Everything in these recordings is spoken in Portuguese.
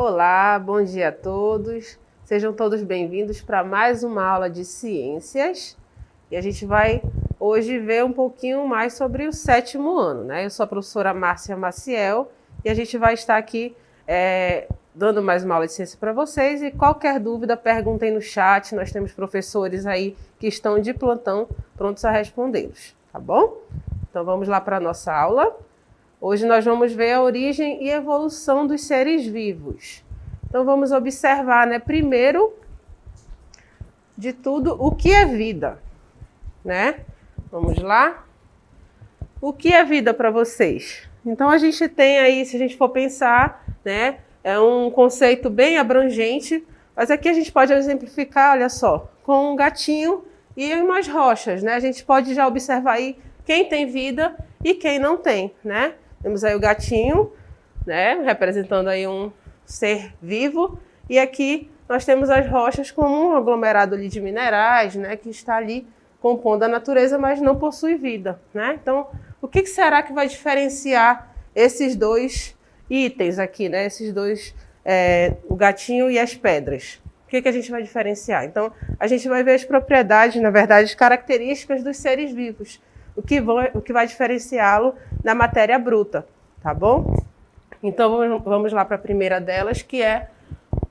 Olá, bom dia a todos. Sejam todos bem-vindos para mais uma aula de ciências. E a gente vai hoje ver um pouquinho mais sobre o 7º ano, né? Eu sou a professora Márcia Maciel e a gente vai estar aqui dando mais uma aula de ciência para vocês. E qualquer dúvida, perguntem no chat. Nós temos professores aí que estão de plantão prontos a respondê-los, tá bom? Então vamos lá para a nossa aula. Hoje nós vamos ver a origem e evolução dos seres vivos. Então vamos observar, né, primeiro de tudo, o que é vida, né? Vamos lá? O que é vida para vocês? Então a gente tem aí, se a gente for pensar, né, é um conceito bem abrangente, mas aqui a gente pode exemplificar, olha só, com um gatinho e umas rochas, né? A gente pode já observar aí quem tem vida e quem não tem, né? Temos aí o gatinho, né, representando aí um ser vivo, e aqui nós temos as rochas como um aglomerado ali de minerais, né, que está ali compondo a natureza, mas não possui vida, né? Então, o que será que vai diferenciar esses dois itens aqui, né? Esses dois, o gatinho e as pedras. O que a gente vai diferenciar? Então, a gente vai ver as propriedades, na verdade, as características dos seres vivos, o que vai diferenciá-lo da matéria bruta, tá bom? Então, vamos lá para a primeira delas, que é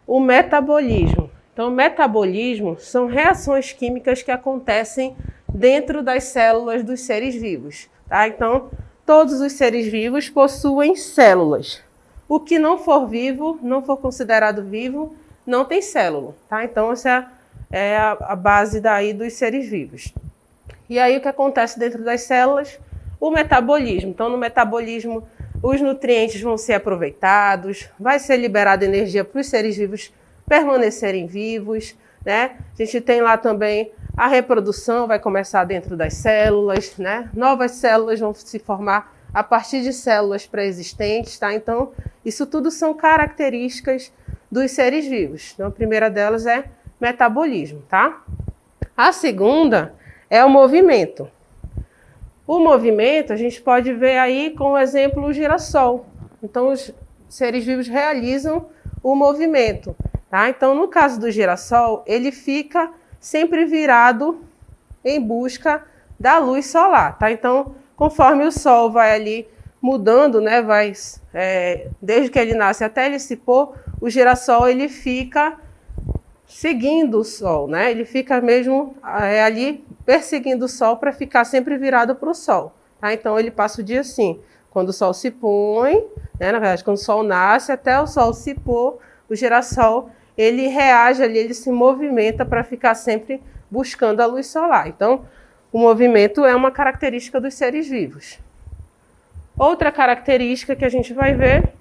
o metabolismo. Então, o metabolismo são reações químicas que acontecem dentro das células dos seres vivos, tá? Então, todos os seres vivos possuem células. O que não for vivo, não for considerado vivo, não tem célula, tá? Então, essa é a base daí dos seres vivos. E aí, o que acontece dentro das células? O metabolismo. Então, no metabolismo, os nutrientes vão ser aproveitados, vai ser liberada energia para os seres vivos permanecerem vivos, né? A gente tem lá também a reprodução, vai começar dentro das células, né? Novas células vão se formar a partir de células pré-existentes, tá? Então, isso tudo são características dos seres vivos. Então, a primeira delas é metabolismo, tá? A segunda é o movimento. O movimento a gente pode ver aí com o exemplo o girassol. Então, os seres vivos realizam o movimento, tá? Então, no caso do girassol, ele fica sempre virado em busca da luz solar, tá? Então, conforme o sol vai ali mudando, né, desde que ele nasce até ele se pôr, o girassol ele fica seguindo o sol, né? Ele fica mesmo ali perseguindo o sol para ficar sempre virado para o sol, tá? Então ele passa o dia assim, quando o sol se põe, né? Na verdade, quando o sol nasce até o sol se pôr, o girassol ele reage ali, ele se movimenta para ficar sempre buscando a luz solar. Então, o movimento é uma característica dos seres vivos. Outra característica que a gente vai ver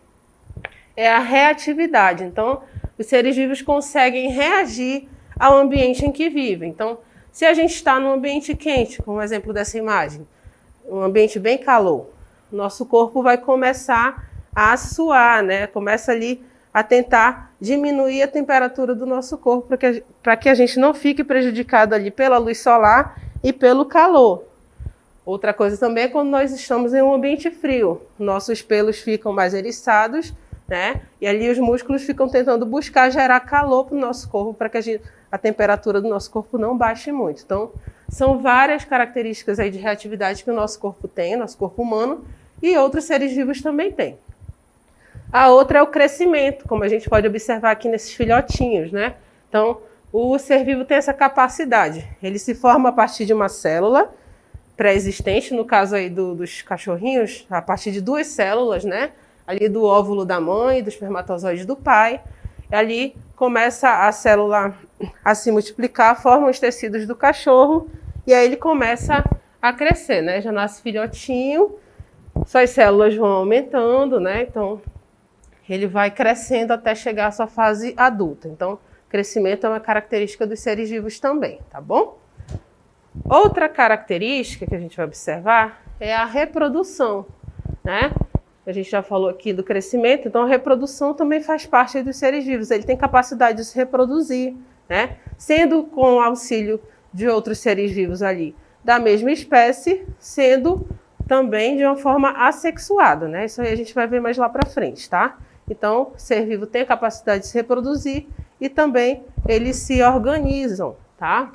é a reatividade. Então, os seres vivos conseguem reagir ao ambiente em que vivem. Então, se a gente está num ambiente quente, como o exemplo dessa imagem, um ambiente bem calor, nosso corpo vai começar a suar, né? Começa ali a tentar diminuir a temperatura do nosso corpo para que a gente não fique prejudicado ali pela luz solar e pelo calor. Outra coisa também é quando nós estamos em um ambiente frio, nossos pelos ficam mais eriçados, né? E ali os músculos ficam tentando buscar gerar calor para o nosso corpo, para que a temperatura do nosso corpo não baixe muito. Então, são várias características aí de reatividade que o nosso corpo tem, nosso corpo humano, e outros seres vivos também têm. A outra é o crescimento, como a gente pode observar aqui nesses filhotinhos, né? Então, o ser vivo tem essa capacidade. Ele se forma a partir de uma célula pré-existente, no caso aí dos cachorrinhos, a partir de 2 células, né? Ali do óvulo da mãe, do espermatozoide do pai. E ali começa a célula a se multiplicar, forma os tecidos do cachorro e aí ele começa a crescer, né? Já nasce filhotinho, suas células vão aumentando, né? Então, ele vai crescendo até chegar à sua fase adulta. Então, crescimento é uma característica dos seres vivos também, tá bom? Outra característica que a gente vai observar é a reprodução, né? A gente já falou aqui do crescimento, então a reprodução também faz parte dos seres vivos. Ele tem capacidade de se reproduzir, né? Sendo com o auxílio de outros seres vivos ali da mesma espécie, sendo também de uma forma assexuada, né? Isso aí a gente vai ver mais lá para frente, tá? Então, o ser vivo tem a capacidade de se reproduzir e também eles se organizam, tá?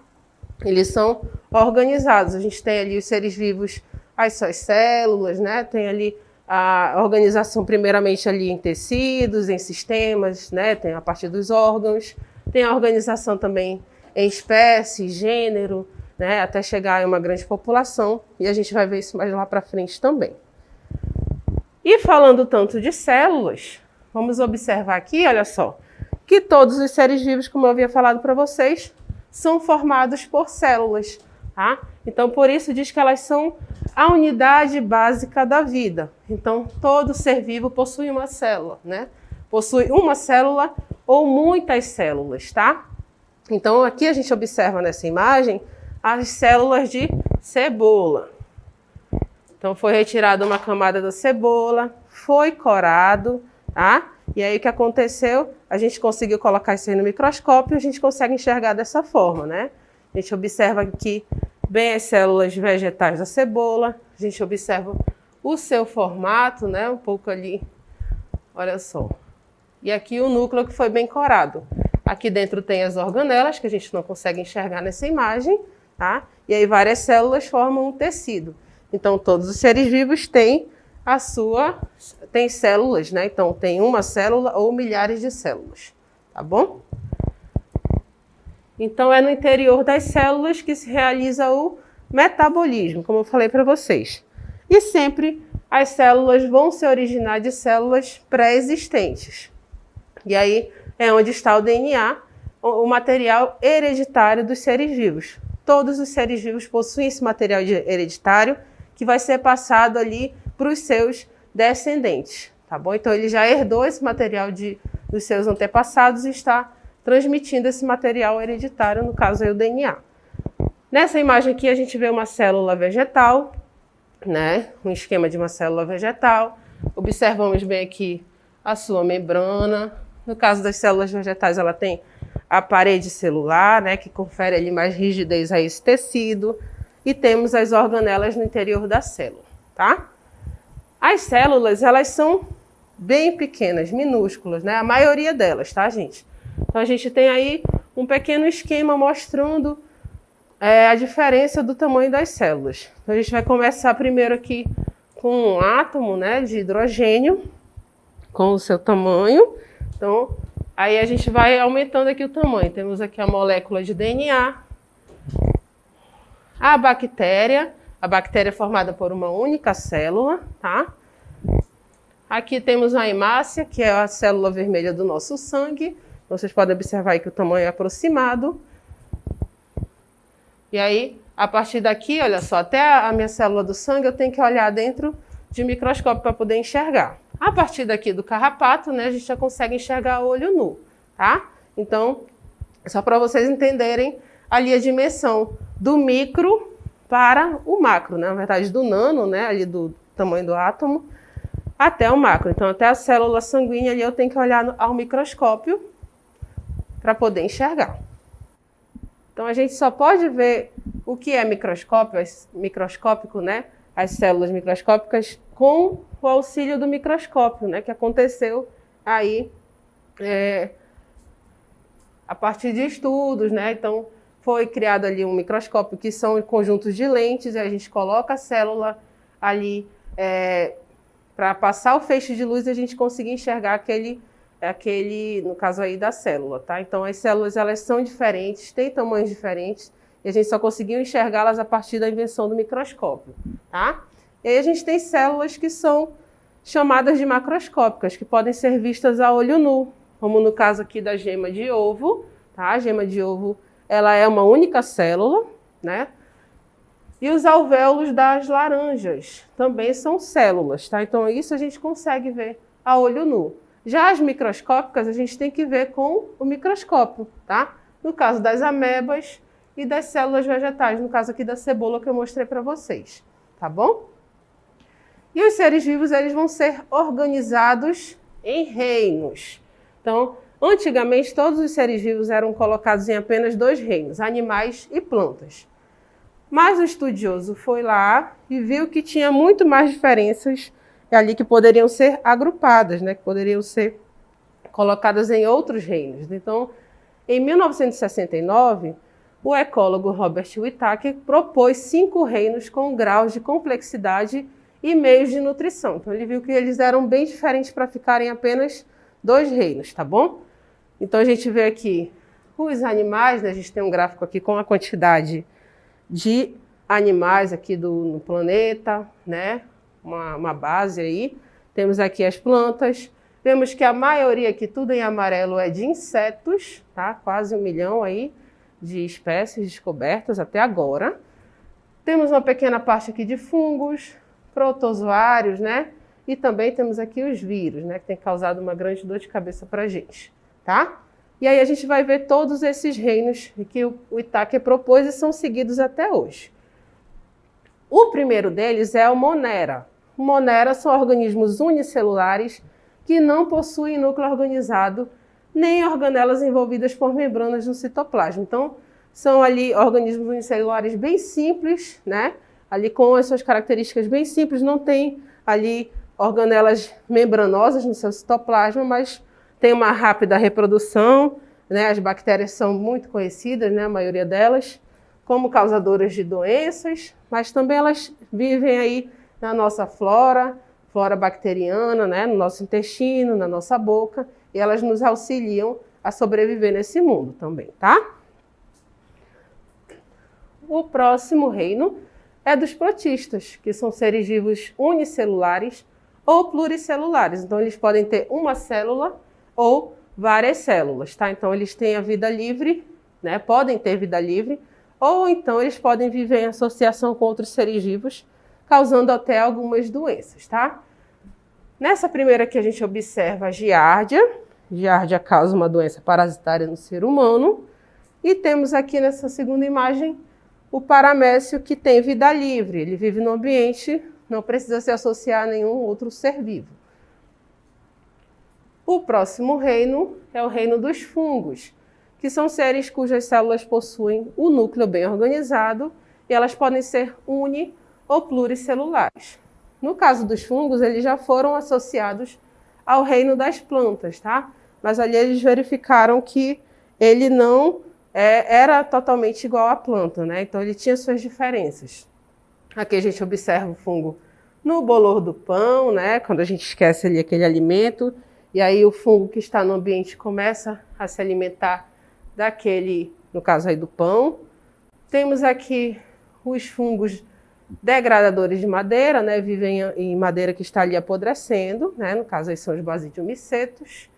Eles são organizados. A gente tem ali os seres vivos, as suas células, né? Tem ali a organização primeiramente ali em tecidos, em sistemas, né? Tem a parte dos órgãos, tem a organização também em espécie, gênero, né? Até chegar em uma grande população, e a gente vai ver isso mais lá para frente também. E falando tanto de células, vamos observar aqui, olha só, que todos os seres vivos, como eu havia falado para vocês, são formados por células, tá? Então, por isso diz que elas são a unidade básica da vida. Então, todo ser vivo possui uma célula, né? Possui uma célula ou muitas células, tá? Então, aqui a gente observa nessa imagem as células de cebola. Então, foi retirada uma camada da cebola, foi corado, tá? E aí o que aconteceu? A gente conseguiu colocar isso aí no microscópio e a gente consegue enxergar dessa forma, né? A gente observa aqui bem as células vegetais da cebola, a gente observa o seu formato, né? Um pouco ali, olha só. E aqui o núcleo que foi bem corado. Aqui dentro tem as organelas, que a gente não consegue enxergar nessa imagem, tá? E aí várias células formam um tecido. Então, todos os seres vivos têm tem células, né? Então, tem uma célula ou milhares de células, tá bom? Então, é no interior das células que se realiza o metabolismo, como eu falei para vocês. E sempre as células vão se originar de células pré-existentes. E aí é onde está o DNA, o material hereditário dos seres vivos. Todos os seres vivos possuem esse material hereditário que vai ser passado ali para os seus descendentes, tá bom? Então ele já herdou esse material dos seus antepassados e está transmitindo esse material hereditário, no caso aí o DNA. Nessa imagem aqui a gente vê uma célula vegetal, né? Um esquema de uma célula vegetal. Observamos bem aqui a sua membrana. No caso das células vegetais, ela tem a parede celular, né? Que confere ali mais rigidez a esse tecido. E temos as organelas no interior da célula, tá? As células, elas são bem pequenas, minúsculas, né? A maioria delas, tá, gente? Então, a gente tem aí um pequeno esquema mostrando a diferença do tamanho das células. Então, a gente vai começar primeiro aqui com um átomo, né, de hidrogênio, com o seu tamanho. Então, aí a gente vai aumentando aqui o tamanho. Temos aqui a molécula de DNA. A bactéria é formada por uma única célula, tá? Aqui temos a hemácia, que é a célula vermelha do nosso sangue. Vocês podem observar aí que o tamanho é aproximado. E aí, a partir daqui, olha só, até a minha célula do sangue eu tenho que olhar dentro de microscópio para poder enxergar. A partir daqui do carrapato, né, a gente já consegue enxergar a olho nu, tá? Então, só para vocês entenderem ali a dimensão do micro para o macro, né? Na verdade, do nano, né, ali do tamanho do átomo, até o macro. Então, até a célula sanguínea ali eu tenho que olhar ao microscópio para poder enxergar. Então, a gente só pode ver o que é microscópico, né? As células microscópicas com o auxílio do microscópio, né? Que aconteceu aí a partir de estudos, né? Então, foi criado ali um microscópio que são conjuntos de lentes e a gente coloca a célula ali para passar o feixe de luz e a gente conseguir enxergar aquele, no caso aí da célula, tá? Então, as células, elas são diferentes, têm tamanhos diferentes, e a gente só conseguiu enxergá-las a partir da invenção do microscópio, tá? E aí a gente tem células que são chamadas de macroscópicas, que podem ser vistas a olho nu, como no caso aqui da gema de ovo, tá? A gema de ovo, ela é uma única célula, né? E os alvéolos das laranjas também são células, tá? Então, isso a gente consegue ver a olho nu. Já as microscópicas, a gente tem que ver com o microscópio, tá? No caso das amebas e das células vegetais, no caso aqui da cebola que eu mostrei para vocês, tá bom? E os seres vivos, eles vão ser organizados em reinos. Então, antigamente, todos os seres vivos eram colocados em apenas 2 reinos, animais e plantas. Mas o estudioso foi lá e viu que tinha muito mais diferenças ali que poderiam ser agrupadas, né? Que poderiam ser colocadas em outros reinos. Então, em 1969, o ecólogo Robert Whittaker propôs 5 reinos com graus de complexidade e meios de nutrição. Então, ele viu que eles eram bem diferentes para ficarem apenas 2 reinos, tá bom? Então, a gente vê aqui os animais, né? A gente tem um gráfico aqui com a quantidade de animais aqui no planeta, né? Uma base aí. Temos aqui as plantas. Vemos que a maioria aqui, tudo em amarelo, é de insetos, tá? Quase 1 milhão aí de espécies descobertas até agora. Temos uma pequena parte aqui de fungos, protozoários, né? E também temos aqui os vírus, né? Que tem causado uma grande dor de cabeça para a gente, tá? E aí a gente vai ver todos esses reinos que o Whittaker propôs e são seguidos até hoje. O primeiro deles é o Monera. O Monera são organismos unicelulares que não possuem núcleo organizado nem organelas envolvidas por membranas no citoplasma. Então, são ali organismos unicelulares bem simples, né? Ali com as suas características bem simples, não tem ali organelas membranosas no seu citoplasma, mas tem uma rápida reprodução, né? As bactérias são muito conhecidas, né? A maioria delas, como causadoras de doenças, mas também elas vivem aí na nossa flora bacteriana, né? No nosso intestino, na nossa boca, e elas nos auxiliam a sobreviver nesse mundo também, tá? O próximo reino é dos protistas, que são seres vivos unicelulares ou pluricelulares. Então, eles podem ter uma célula ou várias células, tá? Então, eles têm a vida livre, né? Podem ter vida livre, ou então eles podem viver em associação com outros seres vivos, causando até algumas doenças, tá? Nessa primeira aqui a gente observa a giardia. Giardia causa uma doença parasitária no ser humano. E temos aqui nessa segunda imagem o paramécio, que tem vida livre. Ele vive no ambiente, não precisa se associar a nenhum outro ser vivo. O próximo reino é o reino dos fungos, que são seres cujas células possuem o núcleo bem organizado e elas podem ser uni- ou pluricelulares. No caso dos fungos, eles já foram associados ao reino das plantas, tá? Mas ali eles verificaram que ele não era totalmente igual à planta, né? Então ele tinha suas diferenças. Aqui a gente observa o fungo no bolor do pão, né? Quando a gente esquece ali aquele alimento, e aí o fungo que está no ambiente começa a se alimentar daquele, no caso aí do pão. Temos aqui os fungos degradadores de madeira, né? Vivem em madeira que está ali apodrecendo, né? No caso aí são os basidiomycetos.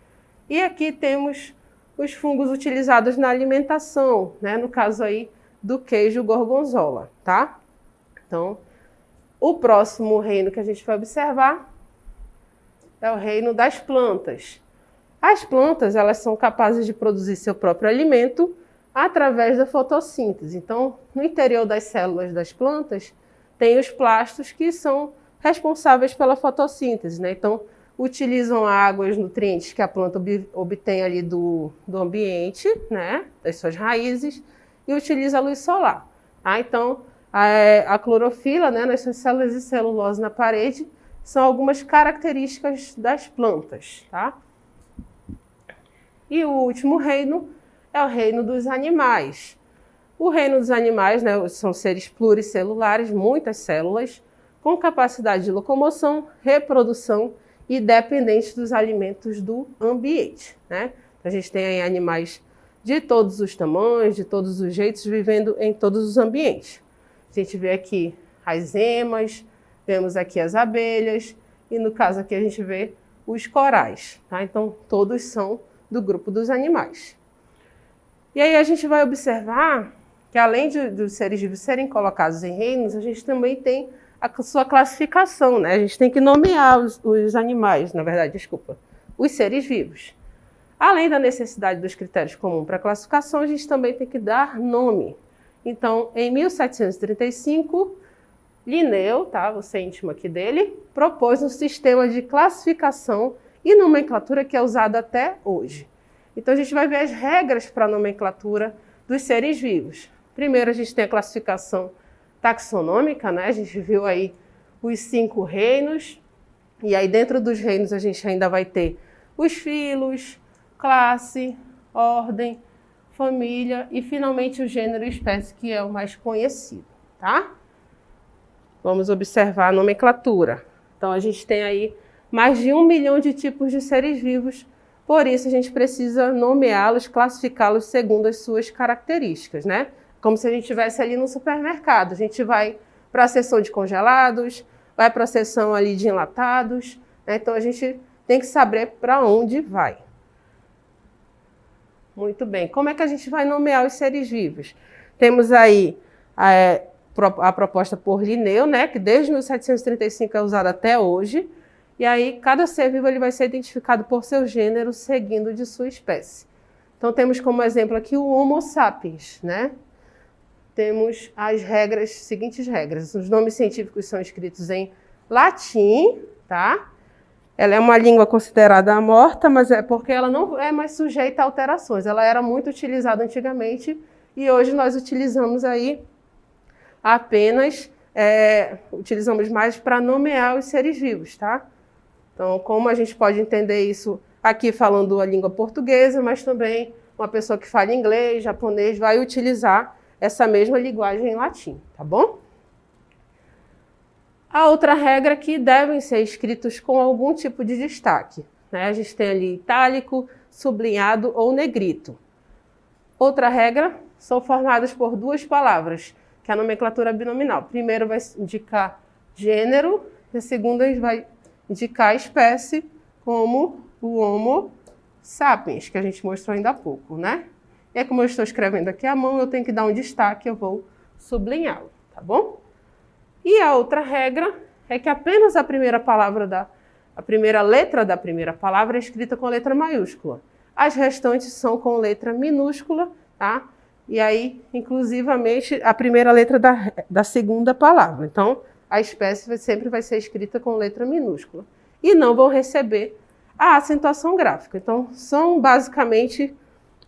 E aqui temos os fungos utilizados na alimentação, né? No caso aí do queijo gorgonzola, tá? Então, o próximo reino que a gente vai observar é o reino das plantas. As plantas, elas são capazes de produzir seu próprio alimento através da fotossíntese. Então, no interior das células das plantas, tem os plastos que são responsáveis pela fotossíntese, né? Então, utilizam a água e os nutrientes que a planta obtém ali do ambiente, né? Das suas raízes, e utiliza a luz solar. Tá? Então, a clorofila, né? Nas suas células de celulose na parede, são algumas características das plantas. Tá? E o último reino é o reino dos animais. O reino dos animais, né, são seres pluricelulares, muitas células, com capacidade de locomoção, reprodução e dependentes dos alimentos do ambiente, né? A gente tem aí animais de todos os tamanhos, de todos os jeitos, vivendo em todos os ambientes. A gente vê aqui as emas, vemos aqui as abelhas e no caso aqui a gente vê os corais, tá? Então todos são do grupo dos animais. E aí a gente vai observar que além dos seres vivos serem colocados em reinos, a gente também tem a sua classificação, né? A gente tem que nomear os animais, na verdade, desculpa, os seres vivos. Além da necessidade dos critérios comuns para classificação, a gente também tem que dar nome. Então, em 1735, Linneu, tá? Você é íntimo aqui dele, propôs um sistema de classificação e nomenclatura que é usado até hoje. Então, a gente vai ver as regras para a nomenclatura dos seres vivos. Primeiro, a gente tem a classificação taxonômica, né? A gente viu aí os 5 reinos, e aí dentro dos reinos a gente ainda vai ter os filos, classe, ordem, família e finalmente o gênero e espécie, que é o mais conhecido, tá? Vamos observar a nomenclatura. Então a gente tem aí mais de 1 milhão de tipos de seres vivos, por isso a gente precisa nomeá-los, classificá-los segundo as suas características, né? Como se a gente estivesse ali no supermercado. A gente vai para a seção de congelados, vai para a seção ali de enlatados, né? Então a gente tem que saber para onde vai. Muito bem. Como é que a gente vai nomear os seres vivos? Temos aí a proposta por Linneu, né? Que desde 1735 é usada até hoje. E aí, cada ser vivo ele vai ser identificado por seu gênero, seguindo de sua espécie. Então, temos como exemplo aqui o Homo sapiens, né? Temos as seguintes regras. Os nomes científicos são escritos em latim, tá? Ela é uma língua considerada morta, mas é porque ela não é mais sujeita a alterações. Ela era muito utilizada antigamente e hoje nós utilizamos aí apenas, utilizamos mais para nomear os seres vivos, tá? Então, como a gente pode entender isso aqui falando a língua portuguesa, mas também uma pessoa que fala inglês, japonês, vai utilizar essa mesma linguagem em latim, tá bom? A outra regra é que devem ser escritos com algum tipo de destaque, né? A gente tem ali itálico, sublinhado ou negrito. Outra regra são formadas por duas palavras, que é a nomenclatura binominal. Primeiro vai indicar gênero e a segunda vai indicar a espécie, como o Homo sapiens, que a gente mostrou ainda há pouco, né? E aí, como eu estou escrevendo aqui à mão, eu tenho que dar um destaque, eu vou sublinhá-lo, tá bom? E a outra regra é que apenas a primeira letra da primeira palavra é escrita com letra maiúscula. As restantes são com letra minúscula, tá? E aí, inclusivamente, a primeira letra da segunda palavra. Então, a espécie sempre vai ser escrita com letra minúscula. E não vão receber a acentuação gráfica. Então, são basicamente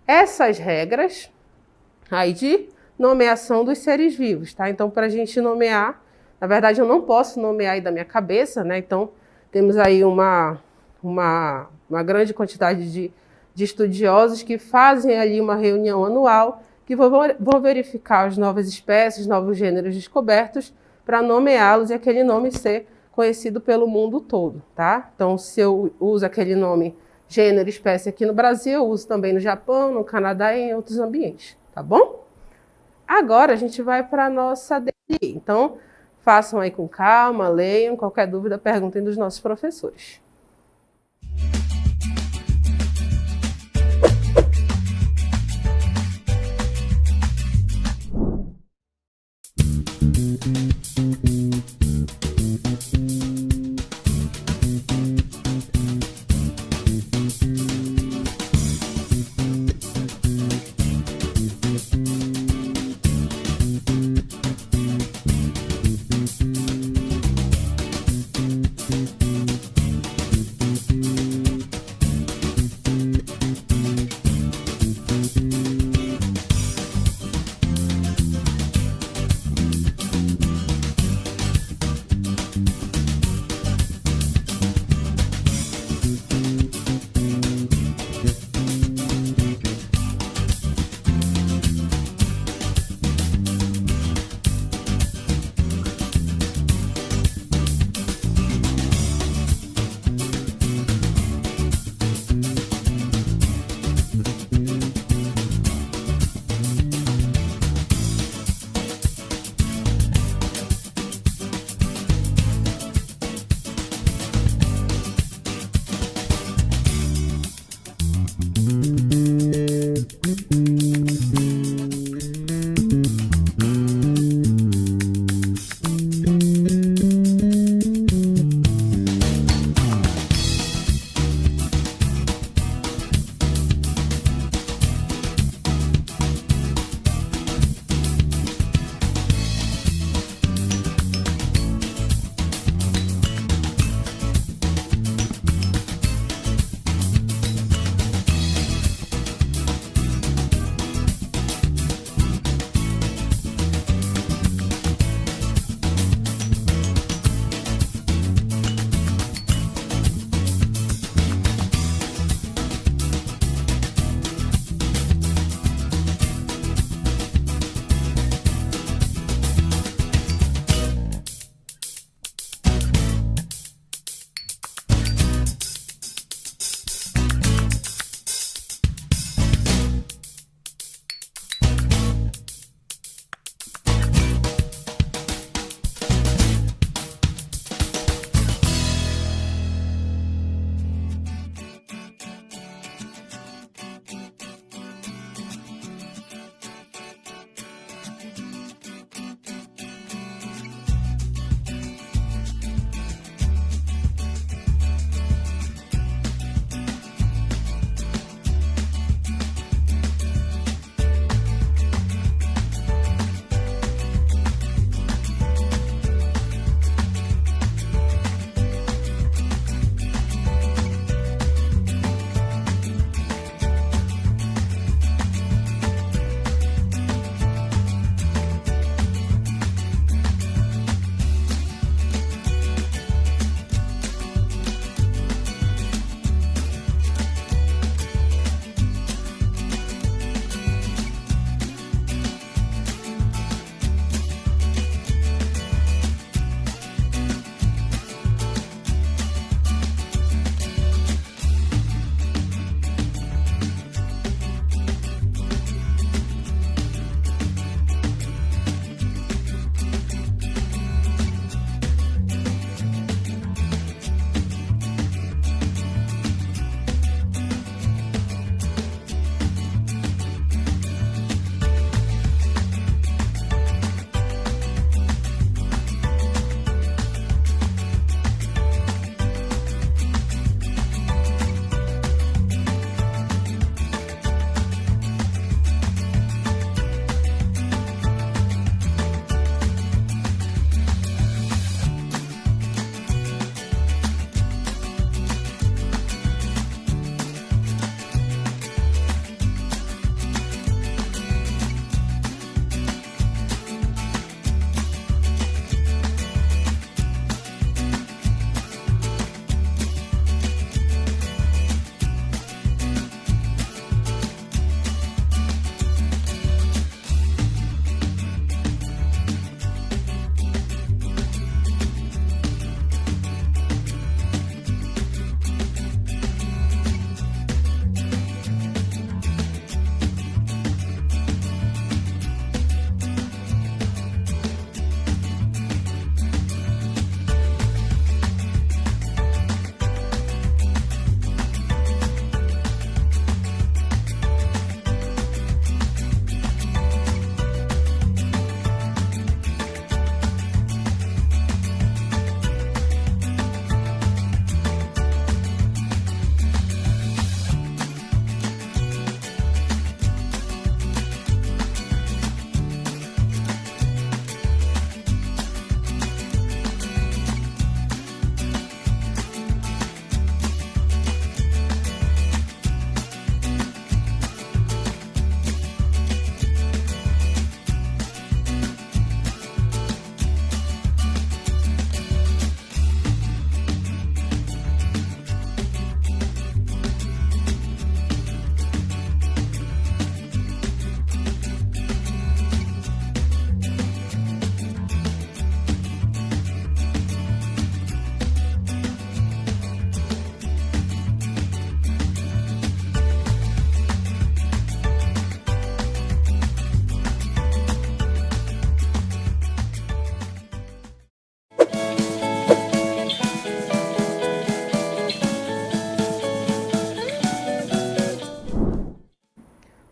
essas regras aí de nomeação dos seres vivos, tá? Então, para a gente nomear, na verdade, eu não posso nomear aí da minha cabeça, né? Então, temos aí uma grande quantidade de estudiosos que fazem ali uma reunião anual que vão verificar as novas espécies, novos gêneros descobertos para nomeá-los e aquele nome ser conhecido pelo mundo todo, tá? Então, se eu uso aquele nome gênero, espécie aqui no Brasil, eu uso também no Japão, no Canadá e em outros ambientes, tá bom? Agora a gente vai para a nossa DLI. Então, façam aí com calma, leiam, qualquer dúvida, perguntem dos nossos professores.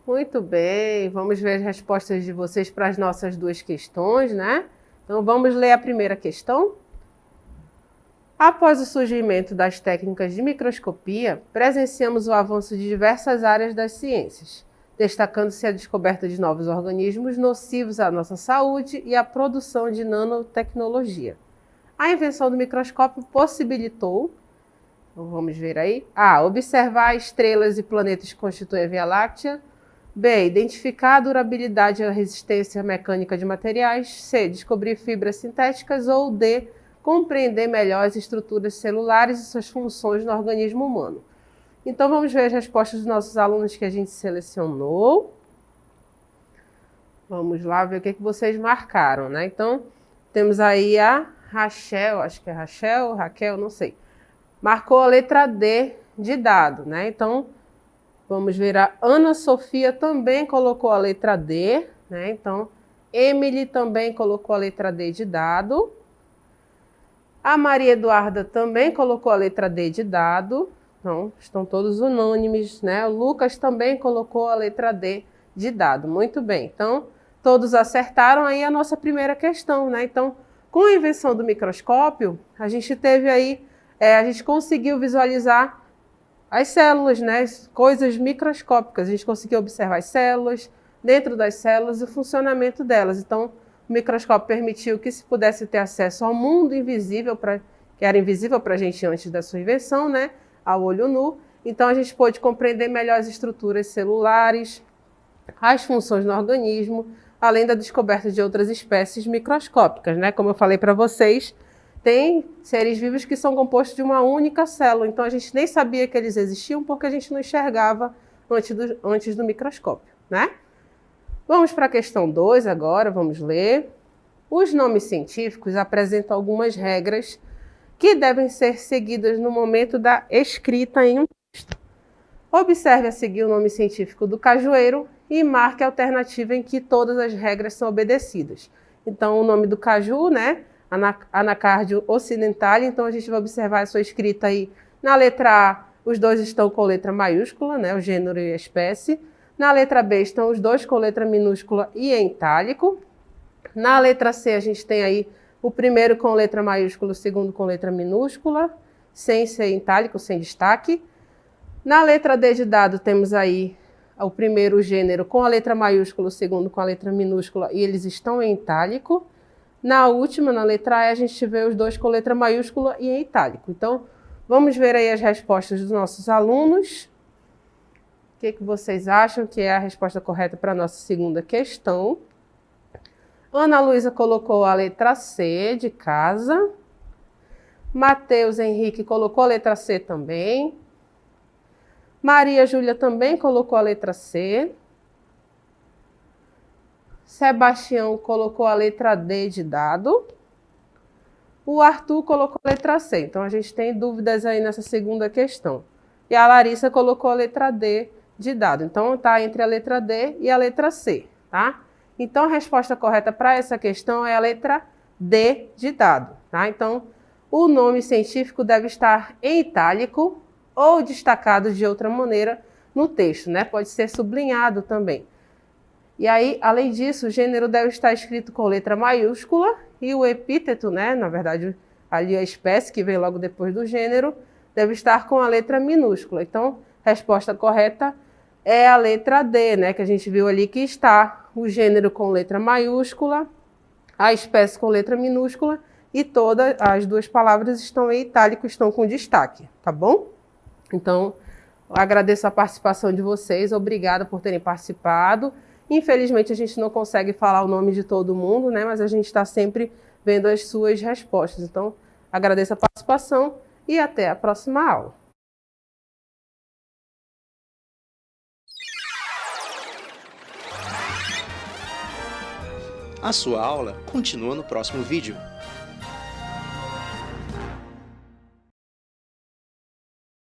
Muito bem, vamos ver as respostas de vocês para as nossas duas questões, né? Então vamos ler a primeira questão. Após o surgimento das técnicas de microscopia, presenciamos o avanço de diversas áreas das ciências, destacando-se a descoberta de novos organismos nocivos à nossa saúde e a produção de nanotecnologia. A invenção do microscópio possibilitou, então vamos ver aí, A. Observar estrelas e planetas que constituem a Via Láctea. B. Identificar a durabilidade e a resistência mecânica de materiais. C. Descobrir fibras sintéticas. Ou D. Compreender melhor as estruturas celulares e suas funções no organismo humano. Então vamos ver as respostas dos nossos alunos que a gente selecionou. Vamos lá ver o que vocês marcaram, né? Então temos aí a Rachel, acho que é Raquel, não sei. Marcou a letra D de dado, né? Então vamos ver, a Ana Sofia também colocou a letra D, né? Então Emily também colocou a letra D de dado. A Maria Eduarda também colocou a letra D de dado. Então, estão todos unânimes, né? O Lucas também colocou a letra D de dado. Muito bem. Então, todos acertaram aí a nossa primeira questão, né? Então, com a invenção do microscópio, a gente teve aí, a gente conseguiu visualizar as células, né? Coisas microscópicas. A gente conseguiu observar as células, dentro das células e o funcionamento delas. Então, o microscópio permitiu que se pudesse ter acesso ao mundo invisível, que era invisível para a gente antes da sua invenção, né? Ao olho nu. Então a gente pôde compreender melhor as estruturas celulares, as funções no organismo, além da descoberta de outras espécies microscópicas, né? Como eu falei para vocês, tem seres vivos que são compostos de uma única célula. Então a gente nem sabia que eles existiam porque a gente não enxergava antes do microscópio, né? Vamos para a questão 2 agora, vamos ler. Os nomes científicos apresentam algumas regras que devem ser seguidas no momento da escrita em um texto. Observe a seguir o nome científico do cajueiro e marque a alternativa em que todas as regras são obedecidas. Então, o nome do caju, né? Anacardium occidentalis. Então, a gente vai observar a sua escrita aí. Na letra A, os dois estão com letra maiúscula, né? O gênero e a espécie. Na letra B estão os dois com letra minúscula e em itálico. Na letra C a gente tem aí o primeiro com letra maiúscula, o segundo com letra minúscula, sem ser em itálico, sem destaque. Na letra D de dado temos aí o primeiro gênero com a letra maiúscula, o segundo com a letra minúscula e eles estão em itálico. Na última, na letra E, a gente vê os dois com letra maiúscula e em itálico. Então, vamos ver aí as respostas dos nossos alunos. O que vocês acham que é a resposta correta para a nossa segunda questão? Ana Luísa colocou a letra C de casa. Matheus Henrique colocou a letra C também. Maria Júlia também colocou a letra C. Sebastião colocou a letra D de dado. O Arthur colocou a letra C. Então, a gente tem dúvidas aí nessa segunda questão. E a Larissa colocou a letra D de dado. Então, está entre a letra D e a letra C, tá? Então, a resposta correta para essa questão é a letra D de dado, tá? Então, o nome científico deve estar em itálico ou destacado de outra maneira no texto, né? Pode ser sublinhado também. E aí, além disso, o gênero deve estar escrito com letra maiúscula e o epíteto, né? Na verdade, ali a espécie que vem logo depois do gênero, deve estar com a letra minúscula. Então, a resposta correta é a letra D, né? Que a gente viu ali que está o gênero com letra maiúscula, a espécie com letra minúscula e todas as duas palavras estão em itálico, estão com destaque, tá bom? Então, agradeço a participação de vocês, obrigada por terem participado. Infelizmente, a gente não consegue falar o nome de todo mundo, né? Mas a gente está sempre vendo as suas respostas. Então, agradeço a participação e até a próxima aula. A sua aula continua no próximo vídeo.